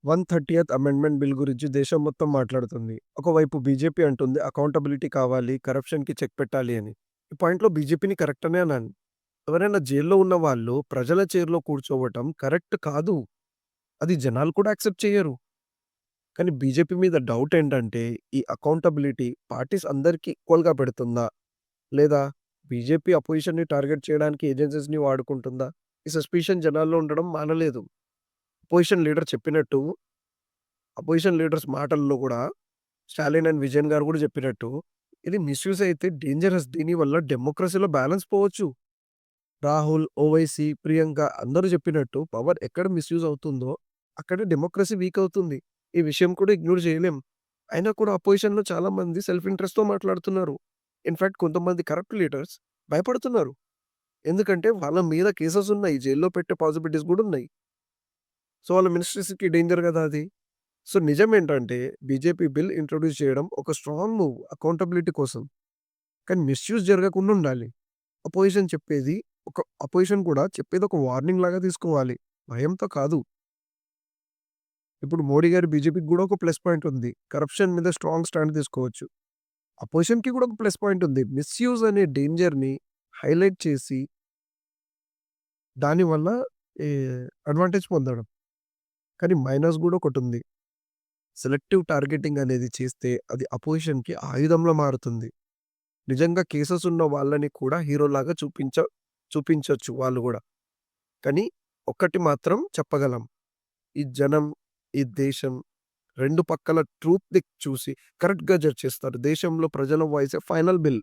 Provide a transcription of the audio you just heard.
130థ్ amendment bill గురించి దేశం మొత్తం మాట్లాడుతుంది. ఒకవైపు బీజేపీ అంటుంది అకౌంటబిలిటీ కావాలి, కరప్షన్‌కి చెక్ పెట్టాలి అని. ఈ పాయింట్‌లో బీజేపీని కరెక్ట్ అనే అనాలి. ఎవరైనా జైల్‌లో ఉన్న వాళ్ళు ప్రజల చైర్‌లో కూర్చోవటం కరెక్ట్ కాదు. అది జనాలు కూడా యాక్సెప్ట్ చెయ్యరు. కానీ బీజేపీ మీద డౌట్ ఏంటంటే ఈ అకౌంటబిలిటీ పార్టీస్ అందరికి ఈక్వల్‌గా పెడుతుందా? లేదా బీజేపీ అపోజిషన్‌ని టార్గెట్ చేయడానికి ఏజెన్సీస్‌ని వాడుకుంటుందా? ఈ సస్పిషన్ జనాల్లో ఉండడం మానలేదు. అపోజిషన్ లీడర్ చెప్పినట్టు అపోజిషన్ లీడర్స్ మాటల్లో గూడా స్టాలిన్ అండ్ విజయన్ గారు గూడా జెప్పినట్టు, ఇది మిస్‌యూజ్ అయితే డేంజరస్. దీనివల్ల డెమోక్రసీలో బ్యాలెన్స్ పోవచ్చు. రాహుల్, ఓవైసీ, ప్రియాంక అందరూ జెప్పినట్టు పవర్ ఎక్కడ మిస్‌యూజ్ అవుతుందో, అక్కడ డెమోక్రసీ వీక్ అవుతుంది. ఈ విషయం కూడా ఇగ్నోర్ జేయలేం. అయినా కూడా అపోజిషన్‌లో చాలా మంది సెల్ఫ్ ఇంట్రెస్ట్‌తో మాట్లాడుతున్నారు. ఇన్‌ఫాక్ట్ కొంతమంది కరప్ట్ లీడర్స్ భయపడుతున్నారు. ఎందుకంటే వాళ్ళ మీద కేసెస్ ఉన్నాయి. జైల్‌లో పెట్టే పాసిబిలిటీస్ గూడా ఉన్నాయి. సో, వాళ్ళ మినిస్ట్రీస్‌కి డేంజర్ గదా అది. సో, నిజమేంటంటే బీజేపీ బిల్ ఇంట్రొడ్యూస్ చేయడం ఒక స్ట్రాంగ్ మూవ్ అకౌంటబిలిటీ కోసం. కానీ మిస్‌యూజ్ జరగకుండా ఉండాలి. అపోజిషన్ చెప్పేది అపోజిషన్ కూడా చెప్పేది ఒక వార్నింగ్ లాగా తీసుకోవాలి. భయంతో కాదు. ఇప్పుడు మోడీ గారి బీజేపీకి గూడా ఒక ప్లస్ పాయింట్ ఉంది. కరప్షన్ మీద స్ట్రాంగ్ స్టాండ్ తీసుకోవచ్చు. అపోజిషన్‌కి కూడా ఒక ప్లస్ పాయింట్ ఉంది. మిస్‌యూజ్ అనే డేంజర్‌ని హైలైట్ చేసి దానివల్ల ఈ అడ్వాంటేజ్ పొందడం. కానీ మైనస్ గూడా ఒకటుంది. సెలెక్టివ్ టార్గెటింగ్ అనేది చేస్తే అది అపోజిషన్‌కి ఆయుధంలా మారుతుంది. నిజంగా కేసెస్ ఉన్న వాళ్ళని కూడా హీరోలాగా చూపించొచ్చు వాళ్ళు గూడా. కానీ ఒక్కటి మాత్రం చెప్పగలం. ఈ జనం, ఈ దేశం 2 పక్కల ట్రూత్‌ని చూసి కరెక్ట్‌గా జడ్జ్ చేస్తారు. దేశంలో ప్రజల వాయిసే ఫైనల్ బిల్.